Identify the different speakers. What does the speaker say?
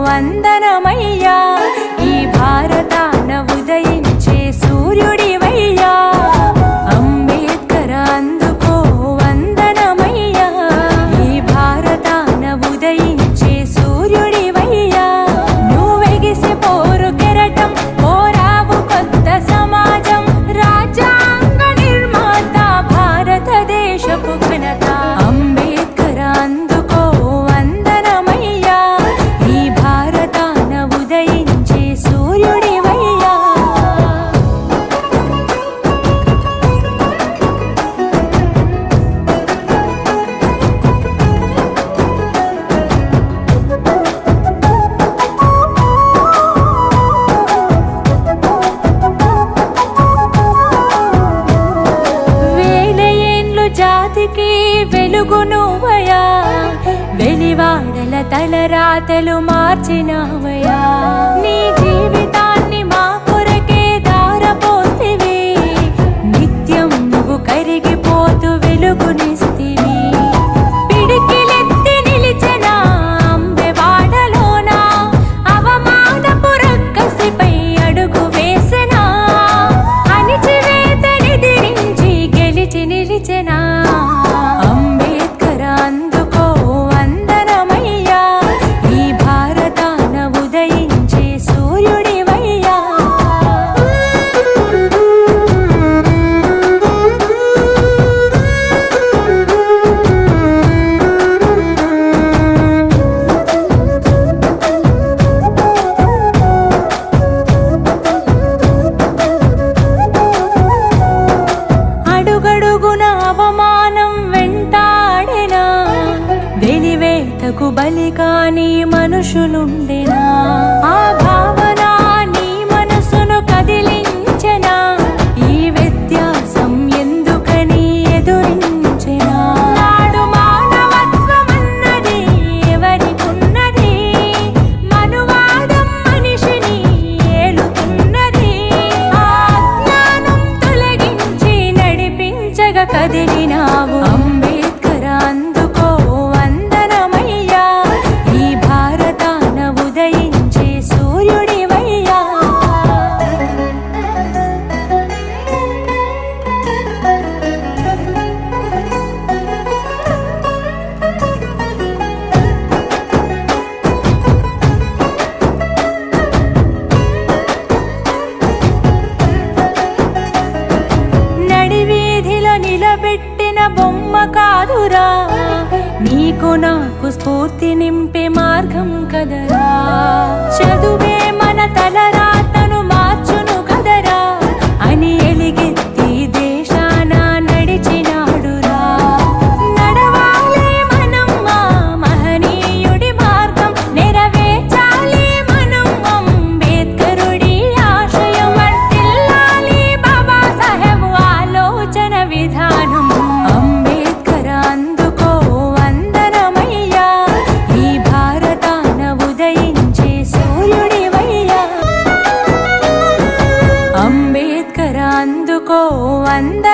Speaker 1: వందనమయ్యా ఈ భారతాన ఉదయించే సూర్యుడివయ్యా అంబేద్కర్ అందుకో వందనమయ్యా ఈ భారతాన ఉదయించే సూర్యుడివయ్యా నువ్వెగిసి పోరు కెరటం పోరావు కొత్త సమాజం రాజ్యాంగ నిర్మాత భారతదేశపు ఘనత అంబేద్కర్ అందుకో వందనమయ్యా ఈ భారతాన ఉదయించే సూర్యుడివయ్యా వేల ఏండ్లు జాతికి వెలుగు నువ్వయా వెలివాడల తలరాతలు మార్చినవయా నీ జీవితాన్ని మా కొరకే దారపోతివి నిత్యం నువ్వు కరిగిపోతూ వెలుగునిస్తివి పిడికిలెత్తి నిలిచిన అంబెవాడలోన అవమానపు రక్కసిపై అడుగు వేసెనా అణిచివేతనెదిరించి గెలిచి నిలిచెనా అంబేద్కర్ అందుకో వందనమయ్యా ఈ భారతాన ఉదయించే సూర్యుడివయ్యా అడుగడుగున అవమానం వెంటాడెనా వెలివేతకు బలి కాని మనుషులుండెనా ఆ భావన నీ మనసును కదిలించెనా ఈ వ్యత్యాసం ఎందుకని ఎదురించెనా నాడు మానవత్వమన్నది ఎవరికున్నది మనువాదం మనిషిని ఏలుతున్నది ఆ అజ్ఞానం తొలగించి నడిపించగ కదిలినావు అంబేద్కర్ అందుకో వందనమయ్యా ఈ భారతాన ఉదయించే సూర్యుడివయ్యా నడివీధిలో నిలబెట్టిన బొమ్మ కాదురా నీకు నాకు స్ఫూర్తి నింపే మార్గం కదరా చదువే మన తలరాతను మార్చును కదరా అని ఎలిగెత్తి దేశాన నడిచినాడురా నడవాలి మనం మా మహనీయుడి మార్గం నెరవేర్చాలి మనం అంబేద్కరుడి ఆశయం వర్ధిల్లాలి బాబాసాహెబ్ ఆలోచన విధానం అంబేద్కర్ అందుకో వందనమయ్యా ఈ భారతాన ఉదయించే సూర్యుడివయ్యా అంబేద్కర్ అందుకో వందనమయ్యా